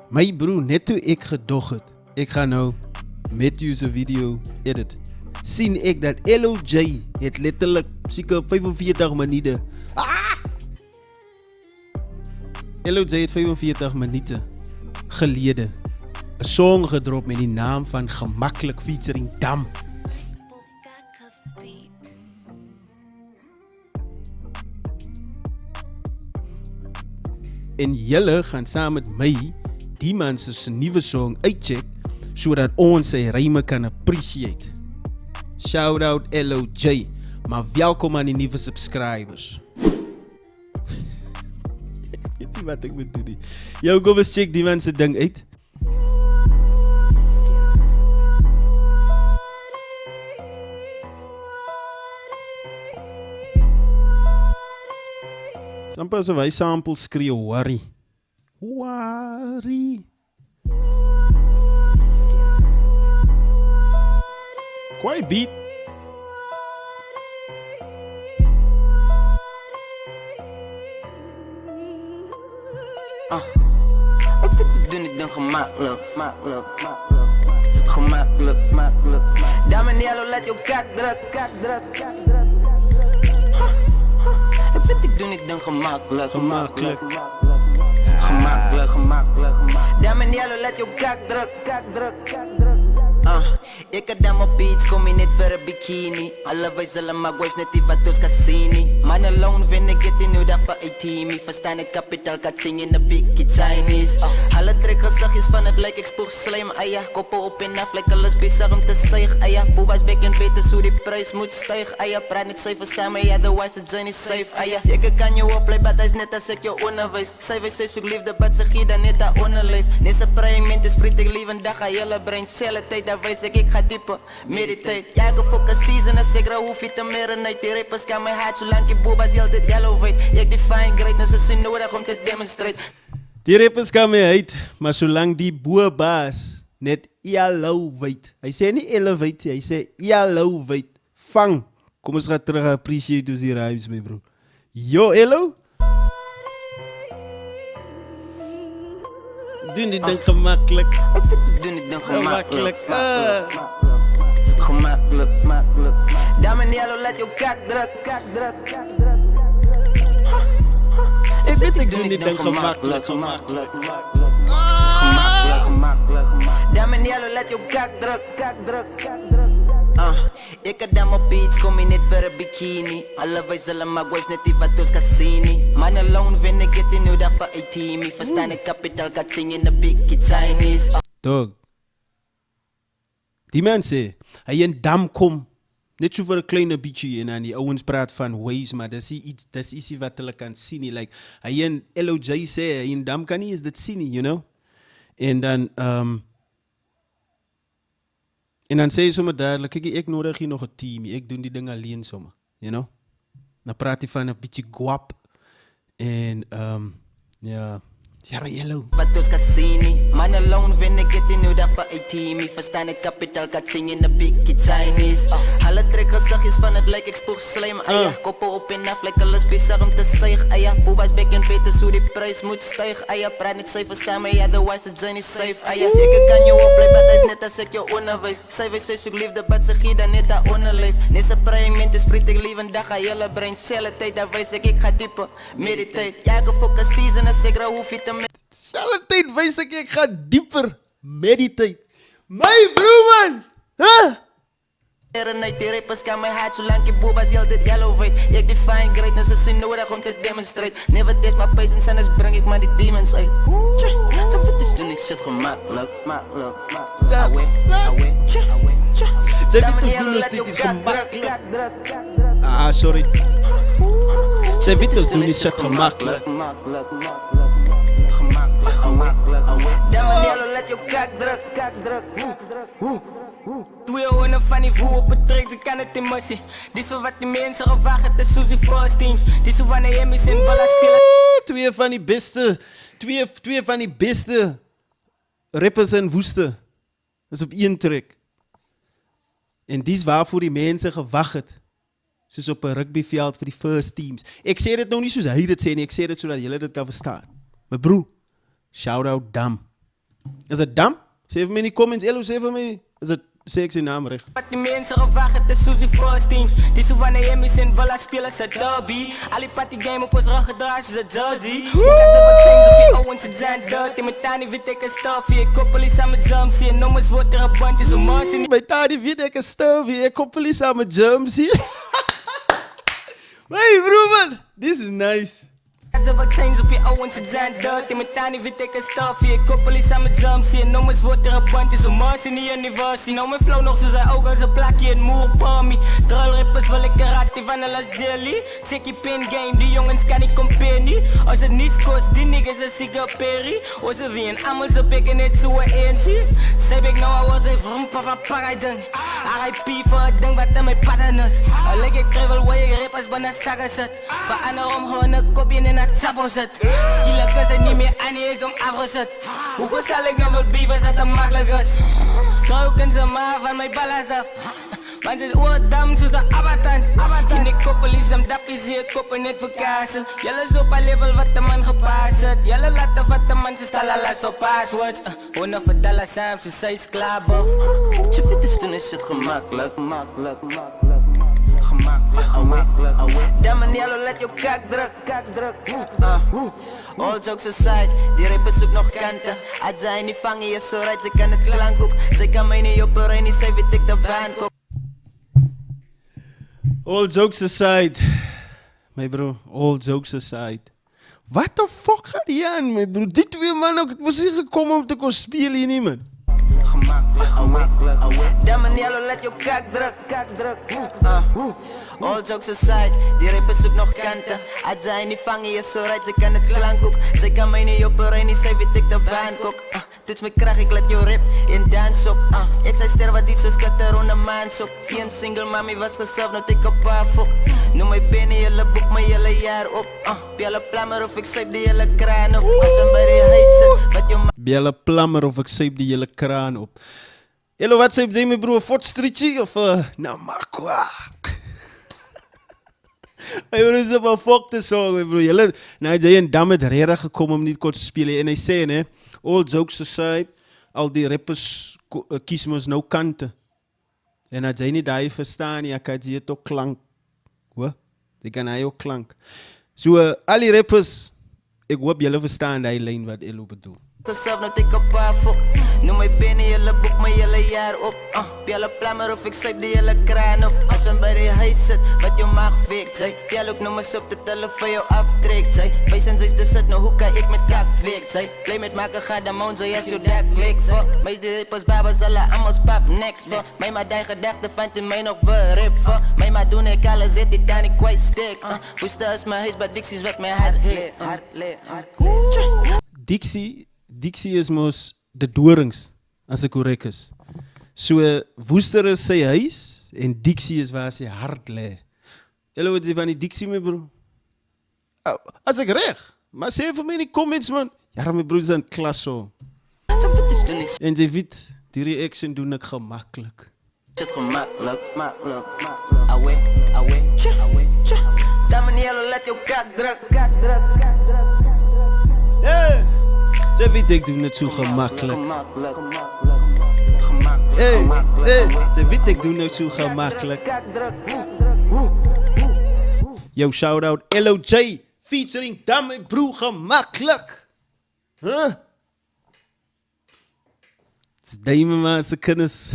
My broer, net toe ek gedog het, ek gaan nou Matthew se video edit, sien ek dat LOJ het letterlik seker 45 minute. LOJ het 45 minute gelede 'n song gedrop met die naam van Gemaklik featuring Dam. En julle gaan saam met my die man se nuwe song uitcheck sodat ons sy ryme kan appreciate. Shout out LOJ, maar welkom aan die nuwe subscribers. Weet nie wat ek moet doen nie. Yo, kom eens check die man se ding uit. Sampa asof hy sample skree worry. Worry. Kwaai beat. Ik vind het doen niet dan gemakkelijk. Gemakkelijk. Dame en yellow, laat je kak druk. Ik vind het doen niet dan gemakkelijk. Gemakkelijk. Dame en yellow, laat je kak druk. Ik had dan op beach, kom je niet voor een bikini. Alle wij zullen maar wives net die wat dus Cassini. Man alone vind ik het in nu dat voor een team. Ik verstaan het kapitaal, kan zingen in de bikkie Chinese. Alle trekgezichtjes van het lijk, ik spoeg slijm, aya. Koppen op en af, lijkt alles bizar om te zuigen, aya. Boeba's bek en weten hoe die prijs moet stijgen, aya. Praat niet cijfer samen, ja, otherwise is Johnny safe, aya. Ik kan je opleiden, maar dat is net als ik je onderwijs. Cijfers zei zoek liefde, maar ze giet dan net dat onderleef. Nese praying is vriend, ik lief een dag aan jullie brein. Celle tijd, daar wijs ik ga dieper, meditate. Jij gefocust season, als ik rauw hoef je te marinate. Die rappers kan mijn hart, zolang je boeba's heel dit yellow weet. Ik define greatness, is in nodig om te demonstrate. Die rappers kan my uit, maar solang die boebaas net yellow weet. Hy sê nie elevate, hy sê yellow weet. Vang. Kom ons gaan terug appreciate ons die rhymes, my bro. Yo, Elo. Doen die ding gemakkelijk. Ik vind het doen niet dan gemakkelijk. Gemakkelijk. Dame en yellow, laat je kak druk. Ik weet ik doe niet ding gemakkelijk. Dame en yellow, laat je kak druk. Ik had dan op beach, kom je niet voor een bikini. Alle wij zullen maar wives net die wat dus Cassini. Man alone vind ik het in nu dat voor een team. Ik verstaan het kapitaal, kan zingen in de bikkie Chinese. Dog. Die man sê, hy in Dam kom, net so vir 'n kleine bietjie en dan die ouens praat van waves, maar dis ietsie wat hulle kan sien nie. Like, hy in LOJ sê, hy in Dam kan nie is dit sien nie, you know? En dan sê hy sommer duidelik, kyk, ek nodig hier nog 'n team, ek doen die ding alleen sommer, you know? Dan praat hy van 'n bietjie guap en ja, Jara Yellow. Wat dus Cassini. Man alone vind ik het in nu dat voor een team. Ik verstaan het kapitaal, kan zingen in de bikkie Chinese. Alle trekgezichtjes van het lijk, ik spoeg slijm, aya. Koppen op en af, lijkt alles bizar om te zuigen, aya. Boeba's bek en weten hoe die prijs moet stijgen, aya. Praat niet cijfer samen, ja, otherwise is Johnny safe, aya. Ik kan je opleiden, maar dat is net als ik je onderwijs. Cijfers zei zoek liefde, maar ze giet dan net dat onderleef. Nese praying is vriend, ik lief een dag aan jullie brein. Celle tijd, daar wijs ik ga dieper, meditate. Jij gefocust season, als ik rauw hoef je te Selfe tyd wys ek ga dieper meditate. My broer man! Huh? Die rappers kan mijn hart, zolang je boeba's heel dit yellow weet. Ik define greatness, is in nodig om te demonstrate. Never test my patience, anders breng ik maar die demons uit. Zo fit is doen die shit gemakkelijk. Ze weet ons doen ons dit gemakkelijk. Sorry. Ze weet ons doen die shit gemakkelijk. Dame yellow, laat je kak druk. Twee honden van die voer op het trek, dan kan het in massie. Dit is wat die mensen gewagen, de Suzy Frost teams. Dit is wanneer je mis in Valla stille. Twee van die beste rappers in Woeste. Dat is op één trek. En dis waarvoor die mense gewag het. Soos op 'n rugbyveld vir die first teams. Ek sê dit nou nie soos hy dit sê nie, ek sê dit sodat julle dit kan verstaan. My broer, shout out Dam. Is het Dam? Sê vir my in die comments, Elo, sê vir my, is het, sê ek sy naam reg? Wat die mense gewag het, is Susie First Teams. Die so van die Emmys en Villa spelen se derby. Al die party game op ons rug gedraai soos 'n jersey. Hoe kan ze wat things op die ouwens het zijn dirty. Met Tani weet ek een stuffie. Ek koppel die samen jumps hier. Nommers wordt er een bandje zo mars in. By Tani weet ek 'n sturvie, ek koppel nie saam met germs hier. Hey bro man, this is nice. Ze wat things op die ouwens het zijn dirty. Met Tani weet ek een stuffie. Ek koppel die samen jumps hier. Nommers wordt er een bandje zo mars in die university. Nou mijn flow nog zo zijn ook als een plakje in moer palmy. Drill rappers wil ik karate van hulle jelly. Tikkie pin game, die jongens kan niet compare nie. Als het niets kost, die niggas is zieke perry. Als ze wie en allemaal zo pikken net zo'n eentje. Zeg ik nou, I was a vroom papa paradin. RIP voor het ding wat in mijn pattern is. Al leg ik travel waar je rappers bijna zakken zit. Verander om gewoon een kopje in het sabo zit. Skielik is het niet meer aan die ik om afgezet. Hoe zal ik nou met beef als het te makkelijk is? Trouw kunnen ze maar van mijn balans af. Want het oordam soos 'n abattant. In die koppel is hem dappies hier, koppen net vir kassel. Julle is op 'n level wat 'n man gepaas het. Julle laat of wat 'n man se stalalas op passwords. Honderd vir dollars saam, so sy is klaar bof. Je weet dus toen is het gemakkelijk. Damn yellow, let your kak druk. All jokes aside, die rapper zoekt nog kanten. Als zij niet vangen, je zo rijdt, ze kan het klank ook. Zij kan mij niet opereren, niet zij weet ik de baan koop. All jokes aside, my bro, all jokes aside. What the fuck gaat die aan, my bro? Die twee man ook, het moest niet gekomen om te kon spelen hier nie, man. Damn yellow, let your kak druk. All jokes aside, die rapper zoekt nog kanten. Als zij niet vangen, je zo rijdt, ze kan het klank ook. Zij kan mij niet opereren, niet zij weet ik de baan kook. Dit me kracht, ik let jou rip in dans ook. Ik zei ster wat iets is katter rond een maan sok. Geen single mami was gesurfd, nou tik een paar fok. Noem mij binnen, jullie boek me hele jaar op. Bjelle plammer of ik zeep die hele kraan op. Als een bij die huis zit, wat je Bjelle plammer of ik zeep die hele kraan op. Hello, wat zeep jy my bro? Fort Streetjie of Namakwa? My bro is op 'n fokte song, my bro. Julle, nou jy en Dam het regtig gekom om nie kort te speel en hy sê né, all jokes aside, al die rappers kies mos nou kante. En as jy nie daai verstaan nie, kan jy dit ook klank. Hoor? Jy kan hy ook klank. So al die rappers, ek hoop julle verstaan daai lyn wat Elo bedoel. Gesurfd, nou tik een paar fok. Noem mij binnen, jullie boek me hele jaar op. Bjelle plammer of ik zeep die hele kraan op. Als een bij die huis zit, wat je mag fikt, zei. Bjelle ook nummers op de telefoon jou aftrekt, zei. Wees en zes de zit, nou hoe kan ik met kak fikt, zei. Play met maken, ga de mond, zei, als je dat klikt, voor. Meest die rippers, babas, alle allemaal spap, niks, voor. Mij maar die gedachte, vindt u mij nog verrip, voor. Mij maar doen, ik alles, zit die dan ik kwijt stik. Woester is mijn huis, maar Dixie's wat mijn hart leert. Dixie is mos de dorings, as ek korrek is. So, Woester is sy huis, en Dixie is waar sy hart lê. Julle wat sê van die Dixie, my bro? As ek reg, maar sê vir my in die comments, man. Ja, my bro is in klas so. En jy weet, die reaction doen ek gemakkelijk. Zit gemakkelijk, makkelijk. Away. Damn yellow, let your kak druk. Hey! Jy weet ek doen het so gemakkelijk. Hey, jy weet ek doen het so gemakkelijk. Yo, shout out LOJ featuring Dam, my bro, gemakkelijk. Huh? Dis duime maar se kinders.